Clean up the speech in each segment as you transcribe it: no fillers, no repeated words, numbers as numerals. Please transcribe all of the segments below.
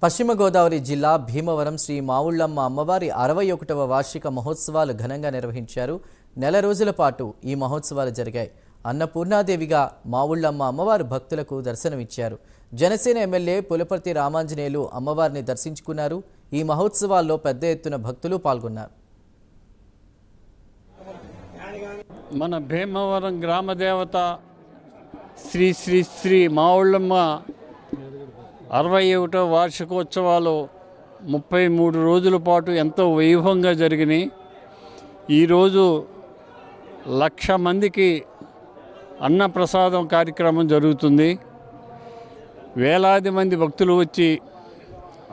పశ్చిమ గోదావరి జిల్లా భీమవరం శ్రీ మావుళ్ళమ్మ అమ్మవారి 61వ వార్షిక మహోత్సవాలు ఘనంగా నిర్వహించారు. నెల రోజుల పాటు ఈ మహోత్సవాలు జరిగాయి. అన్నపూర్ణాదేవిగా మావుళ్ళమ్మ అమ్మవారు భక్తులకు దర్శనమిచ్చారు. జనసేన ఎమ్మెల్యే పులపర్తి రామాంజనేయులు అమ్మవారిని దర్శించుకున్నారు. ఈ మహోత్సవాల్లో పెద్ద ఎత్తున భక్తులు పాల్గొన్నారు. మన భీమవరం గ్రామ దేవత శ్రీ శ్రీ శ్రీ మావుళ్ళమ్మ 61వ వార్షికోత్సవాలు 33 రోజుల పాటు ఎంతో వైభవంగా జరిగినాయి. ఈరోజు 1,00,000 మందికి అన్నప్రసాదం కార్యక్రమం జరుగుతుంది. వేలాది మంది భక్తులు వచ్చి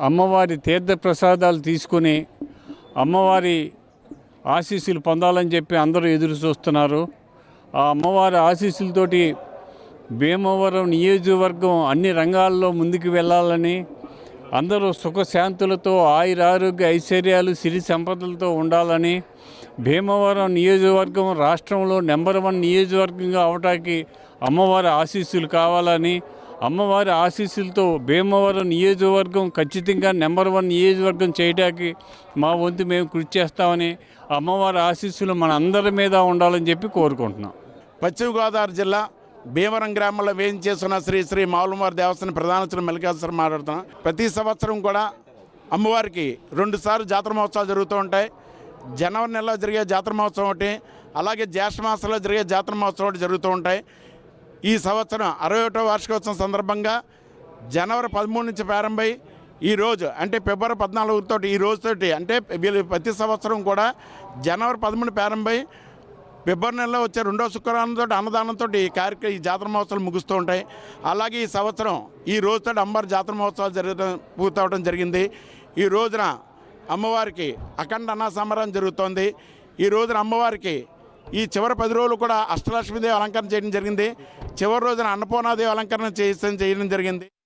అమ్మవారి తీర్థప్రసాదాలు తీసుకుని అమ్మవారి ఆశీస్సులు పొందాలని చెప్పి అందరూ ఎదురు చూస్తున్నారు. ఆ అమ్మవారి ఆశీస్సులతోటి భీమవరం నియోజకవర్గం అన్ని రంగాల్లో ముందుకు వెళ్ళాలని, అందరూ సుఖశాంతులతో ఆయురారోగ్య ఐశ్వర్యాలు సిరి సంపదలతో ఉండాలని, భీమవరం నియోజకవర్గం రాష్ట్రంలో నెంబర్ 1 నియోజకవర్గంగా అవటానికి అమ్మవారి ఆశీస్సులు కావాలని, అమ్మవారి ఆశీస్సులతో భీమవరం నియోజకవర్గం ఖచ్చితంగా నెంబర్ 1 నియోజకవర్గం చేయడానికి మా వంతు మేము కృషి చేస్తామని, అమ్మవారి ఆశీస్సులు మన అందరి మీద ఉండాలని చెప్పి కోరుకుంటున్నాం. పశ్చిమ గోదావరి జిల్లా భీమవరం గ్రామంలో వేయించేస్తున్న శ్రీ శ్రీ మావుళ్ళమ్మవారి దేవస్థానం ప్రధాన మల్లికార్జున మాట్లాడుతున్నాం. ప్రతి సంవత్సరం కూడా అమ్మవారికి 2 సార్లు జాతర మహోత్సవాలు జరుగుతూ ఉంటాయి. జనవరి నెలలో జరిగే జాతర మహోత్సవం ఒకటి, అలాగే జ్యేష్ఠ మాసంలో జరిగే జాతర మహోత్సవం ఒకటి జరుగుతూ ఉంటాయి. ఈ సంవత్సరం 61వ వార్షికోత్సవం సందర్భంగా జనవరి 13 నుంచి ప్రారంభమై ఈరోజు అంటే ఫిబ్రవరి 14 ఈ రోజుతోటి అంటే వీళ్ళు ప్రతి సంవత్సరం కూడా జనవరి 13 ప్రారంభమై ఫిబ్రవరి నెలలో వచ్చే 2వ శుక్రవారంతో అన్నదానంతో ఈ జాతర మహోత్సవాలు ముగుస్తూ ఉంటాయి. అలాగే ఈ సంవత్సరం ఈ రోజుతో అమ్మవారి జాతర మహోత్సవాలు పూర్తవడం జరిగింది. ఈ రోజున అమ్మవారికి అఖండ అన్న సంబరం జరుగుతోంది. ఈ రోజున అమ్మవారికి ఈ చివరి 10 రోజులు కూడా అష్టలక్ష్మీదేవి అలంకరణ చేయడం జరిగింది. చివరి రోజున అన్నపూర్ణాదేవి అలంకరణ చేయడం జరిగింది.